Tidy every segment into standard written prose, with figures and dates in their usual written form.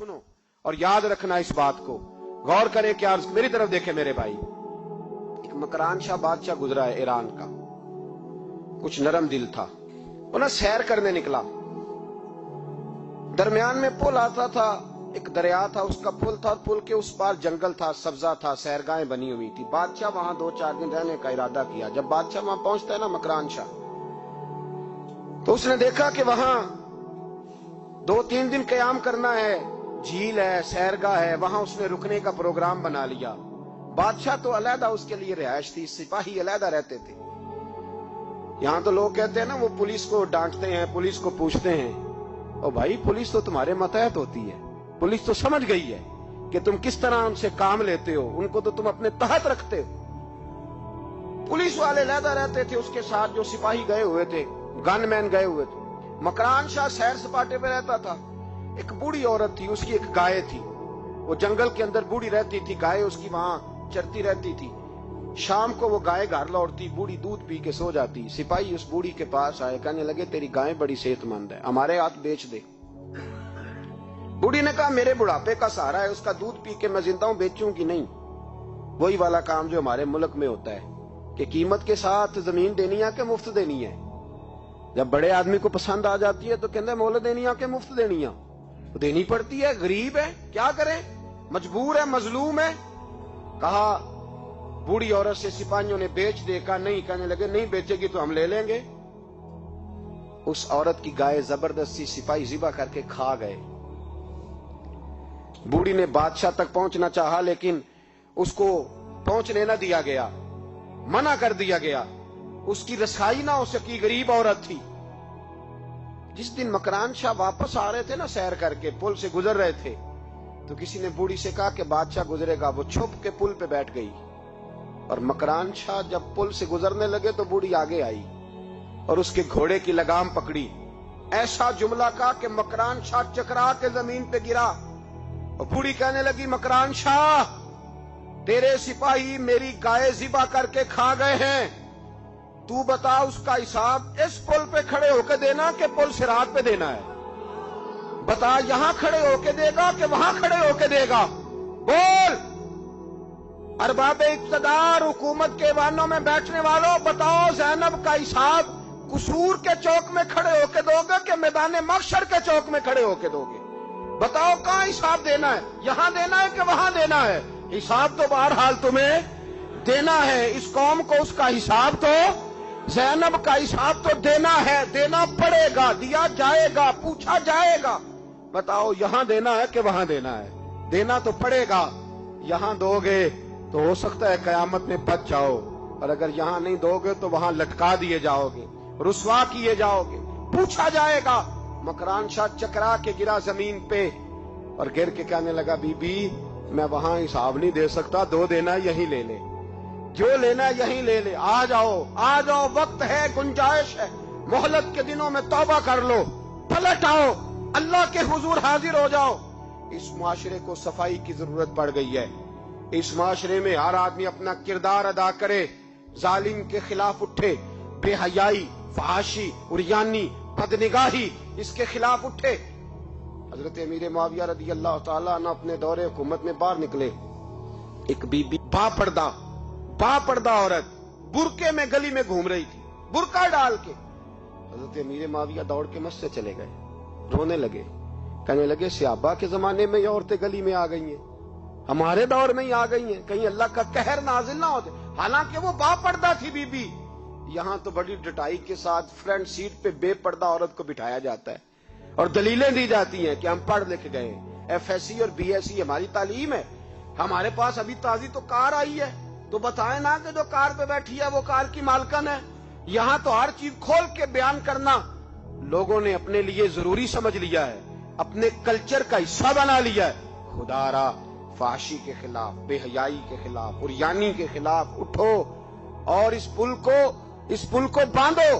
सुनो और याद रखना इस बात को, गौर करें क्या, मेरी तरफ देखे मेरे भाई। एक मकरान शाह बादशाह गुजरा है ईरान का, कुछ नरम दिल था। वो ना सैर करने निकला, दरमियान में पुल आता था, एक दरिया था, उसका पुल था, पुल के उस पार जंगल था, सब्जा था, सैरगाहें बनी हुई थी। बादशाह वहां 2-4 दिन रहने का इरादा किया। जब बादशाह वहां पहुंचता है ना मकरान शाह, तो उसने देखा कि वहां 2-3 दिन कयाम करना है, झील है, सैरगाह है, वहां उसने रुकने का प्रोग्राम बना लिया। बादशाह तो अलहदा उसके लिए रिहायश थी, सिपाही अलहदा रहते थे। यहां तो लोग कहते हैं ना, वो पुलिस को डांटते हैं, पुलिस को पूछते हैं, ओ भाई पुलिस तो तुम्हारे मतहत होती है, पुलिस तो समझ गई है कि तुम किस तरह उनसे काम लेते हो, उनको तो तुम अपने तहत रखते हो। पुलिस वाले अलहदा रहते थे, उसके साथ जो सिपाही गए हुए थे, गनमैन गए हुए थे। मकरान शाह सैर सपाटे पे रहता था। एक बूढ़ी औरत थी, उसकी एक गाय थी, वो जंगल के अंदर बूढ़ी रहती थी, गाय उसकी वहां चरती रहती थी। शाम को वो गाय घर लौटती, बूढ़ी दूध पी के सो जाती। सिपाही उस बूढ़ी के पास आए, कहने लगे तेरी गाय बड़ी सेहतमंद है, हमारे हाथ बेच दे। बूढ़ी ने कहा मेरे बुढ़ापे का सहारा है, उसका दूध पी के मैं जिंदा हूं, बेचूंगी नहीं। वही वाला काम जो हमारे मुल्क में होता है कि कीमत के साथ जमीन देनी है कि मुफ्त देनी है। जब बड़े आदमी को पसंद आ जाती है तो कहते हैं मोहलत देनी है कि मुफ्त देनी है, तो देनी पड़ती है, गरीब है, क्या करें, मजबूर है, मजलूम है। कहा बूढ़ी औरत से सिपाहियों ने बेच दे, कहा नहीं, कहने लगे नहीं बेचेगी तो हम ले लेंगे। उस औरत की गाय जबरदस्ती सिपाही ज़िबा करके खा गए। बूढ़ी ने बादशाह तक पहुंचना चाहा, लेकिन उसको पहुंचने न दिया गया, मना कर दिया गया, उसकी रसाई ना हो सकी, गरीब औरत थी। जिस दिन मकरान शाह वापस आ रहे थे ना, सैर करके पुल से गुजर रहे थे, तो किसी ने बूढ़ी से कहा कि बादशाह गुजरेगा। वो छुप के पुल पे बैठ गई, और मकरान शाह जब पुल से गुजरने लगे तो बूढ़ी आगे आई और उसके घोड़े की लगाम पकड़ी। ऐसा जुमला कहा कि मकरान शाह चकरा के जमीन पे गिरा। और बूढ़ी कहने लगी मकरान शाह, तेरे सिपाही मेरी गाय ज़िबा करके खा गए हैं, तू बता उसका हिसाब इस पुल पे खड़े होके देना कि पुल सिरात पे देना है? बता, यहां खड़े होके देगा कि वहां खड़े होके देगा? बोल। अरबाब इक्तदार, हुकूमत के वानों में बैठने वालों, बताओ ज़ैनब का हिसाब कसूर के चौक में खड़े होके दोगे कि मैदान महशर के चौक में खड़े होके दोगे? बताओ कहां हिसाब देना है, यहां देना है कि वहां देना है? हिसाब तो बहरहाल तुम्हें देना है। इस कौम को उसका हिसाब तो, ज़ैनब का हिसाब तो देना है, देना पड़ेगा, दिया जाएगा, पूछा जाएगा। बताओ यहां देना है कि वहां देना है? देना तो पड़ेगा। यहां दोगे तो हो सकता है कयामत में बच जाओ, और अगर यहां नहीं दोगे तो वहां लटका दिए जाओगे, रुसवा किए जाओगे, पूछा जाएगा। मकरान शाह चकरा के गिरा जमीन पे और गिर के कहने लगा बीबी मैं वहां हिसाब नहीं दे सकता, दो देना यहीं ले ले, जो लेना यहीं ले ले, आ जाओ, आ जाओ, वक्त है, गुंजाइश है, मोहलत के दिनों में तौबा कर लो, पलट आओ, अल्लाह के हुजूर हाजिर हो जाओ। इस मुआशरे को सफाई की जरूरत पड़ गई है। इस मुआशरे में हर आदमी अपना किरदार अदा करे, जालिम के खिलाफ उठे, बेहयाई, फहाशी, उरियानी, बदनिगाही, इसके खिलाफ उठे। हजरत अमीर मुआविया रदी अल्लाह ताला अन्हु अपने दौरे हुकूमत में बाहर निकले। एक बीबी बापर्दा औरत बुरके में गली में घूम रही थी, बुरका डाल के। हजरत अमीर मुआविया दौड़ के मस्जिद चले गए, रोने लगे, कहने लगे सहाबा के जमाने में ये औरतें गली में आ गई हैं, हमारे दौर में ही आ गई हैं, कहीं अल्लाह का कहर नाजिल ना होते। हालांकि वो बापर्दा थी बीबी। यहां तो बड़ी डटाई के साथ फ्रंट सीट पे बेपर्दा औरत को बिठाया जाता है और दलीलें दी जाती हैं कि हम पढ़ लिख गए, FSC और BSc हमारी तालीम है, हमारे पास अभी ताजी तो कार आई है, तो बताएं ना कि जो कार पे बैठी है वो कार की मालकन है। यहां तो हर चीज खोल के बयान करना लोगों ने अपने लिए जरूरी समझ लिया है, अपने कल्चर का हिस्सा बना लिया है। खुदारा फाशी के खिलाफ, बेहयाई के खिलाफ, उरियानी के खिलाफ उठो और इस पुल को बांधो।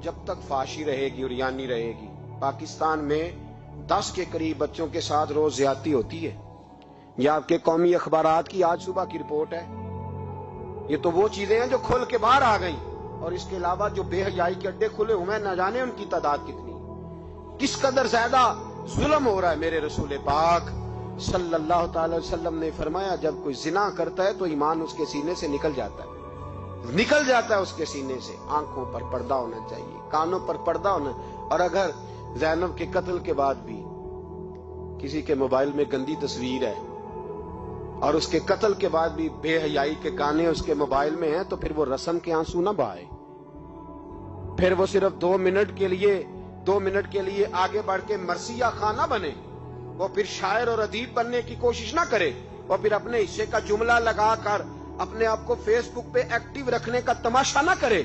जब तक फाशी रहेगी, उरियानी रहेगी। पाकिस्तान में 10 के करीब बच्चों के साथ रोज ज्यादती होती है। ये आपके कौमी अखबारात की आज सुबह की रिपोर्ट है। ये तो वो चीजें हैं जो खुल के बाहर आ गई, और इसके अलावा जो बेहयाई के अड्डे खुले हुए हैं, न जाने उनकी तादाद कितनी, किस कदर ज्यादा जुल्म हो रहा है। मेरे रसूल पाक सल्लल्लाहु अलैहि वसल्लम ने फरमाया, जब कोई जिना करता है तो ईमान उसके सीने से निकल जाता है उसके सीने से। आंखों पर पर्दा होना चाहिए, कानों पर पर्दा होना। और अगर ज़ैनब के कत्ल के बाद भी किसी के मोबाइल में गंदी तस्वीर है और उसके कत्ल के बाद भी बेहयाई के गाने उसके मोबाइल में हैं, तो फिर वो रस्म के आंसू ना बहाए, फिर वो सिर्फ 2 मिनट के लिए आगे बढ़ के मरसिया खाना बने, वो फिर शायर और अदीब बनने की कोशिश ना करे, वो फिर अपने हिस्से का जुमला लगाकर अपने आप को फेसबुक पे एक्टिव रखने का तमाशा ना करे।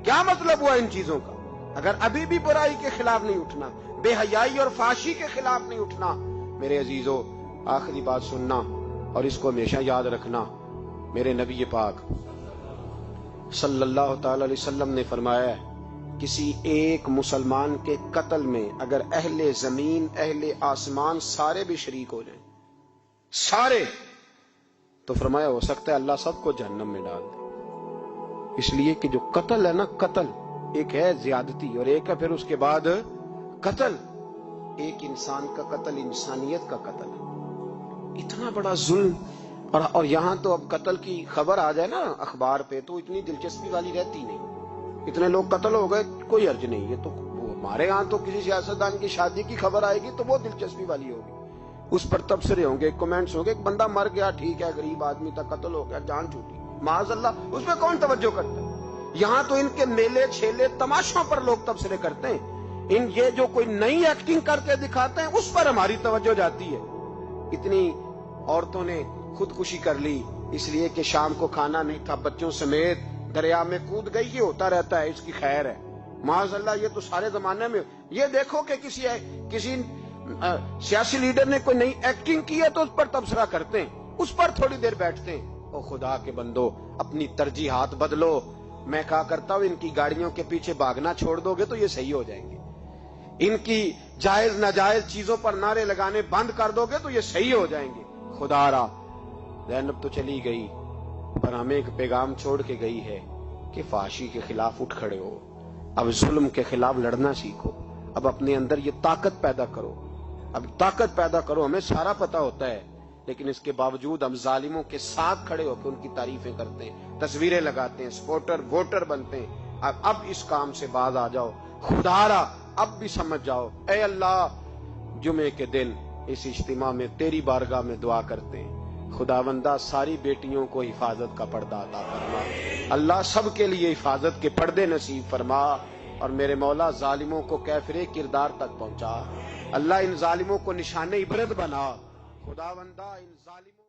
क्या मतलब हुआ इन चीजों का? अगर अभी भी बुराई के खिलाफ नहीं उठना, बेहयाई और फाशी के खिलाफ नहीं उठना, मेरे अजीजों, आखिरी बात सुनना और इसको हमेशा याद रखना। मेरे नबी पाक सल्लल्लाहु अलैहि वसल्लम ने फरमाया है, किसी एक मुसलमान के कत्ल में अगर अहले जमीन अहले आसमान सारे भी शरीक हो जाएं, सारे, तो फरमाया हो सकता है अल्लाह सबको जहन्नम में डाल दे। इसलिए कि जो कत्ल है ना, कत्ल एक है ज्यादती और एक है फिर उसके बाद कत्ल। एक इंसान का कत्ल इंसानियत का कत्ल है, इतना बड़ा जुल्म। और यहां तो अब कत्ल की खबर आ जाए ना अखबार पे तो इतनी दिलचस्पी वाली रहती नहीं। इतने लोग कत्ल हो गए, कोई अर्ज नहीं। ये तो हमारे यहाँ तो किसी सियासतदान की शादी की खबर आएगी तो वो दिलचस्पी वाली होगी, उस पर तबसरे होंगे, कमेंट्स होंगे। एक बंदा मर गया, ठीक है, गरीब आदमी था, कत्ल हो गया, जान छूटी, माज़अल्लाह, उसमें कौन तवज्जो करता है? यहाँ तो इनके मेले छेले तमाशों पर लोग तबसरे करते हैं। ये जो कोई नई एक्टिंग करके दिखाते हैं उस पर हमारी तवज्जो जाती है। इतनी औरतों ने खुदकुशी कर ली इसलिए कि शाम को खाना नहीं था, बच्चों समेत दरिया में कूद गई। ये होता रहता है, इसकी खैर है, माज़अल्लाह। ये तो सारे जमाने में। ये देखो कि किसी सियासी लीडर ने कोई नई एक्टिंग की है तो उस पर तबसरा करते हैं, उस पर थोड़ी देर बैठते हैं। ओ खुदा के बंदो, अपनी तरजीहात बदलो। मैं कहा करता हूं, इनकी गाड़ियों के पीछे भागना छोड़ दोगे तो ये सही हो जाएंगे। इनकी जायज नाजायज चीजों पर नारे लगाने बंद कर दोगे तो ये सही हो जाएंगे। खुदारा, ज़ैनब तो चली गई पर हमें एक पैगाम छोड़ के गई है कि फाशी के खिलाफ उठ खड़े हो, अब जुल्म के खिलाफ लड़ना सीखो, अब अपने अंदर ये ताकत पैदा करो, अब ताकत पैदा करो। हमें सारा पता होता है लेकिन इसके बावजूद हम जालिमों के साथ खड़े होकर उनकी तारीफें करते हैं, तस्वीरें लगाते हैं, सपोर्टर वोटर बनते हैं। अब इस काम से बाज आ जाओ। खुदारा, अब भी समझ जाओ। ऐ अल्लाह, जुमे के दिन इस इज्तिमा में तेरी बारगाह में दुआ करते हैं, खुदावंदा सारी बेटियों को हिफाजत का पर्दा अता फरमा। अल्लाह सबके लिए हिफाजत के पर्दे नसीब फरमा। और मेरे मौला, जालिमों को कैफरे किरदार तक पहुंचा। अल्लाह इन जालिमों को निशाने इबरत बना। खुदावंदा इन जालिमों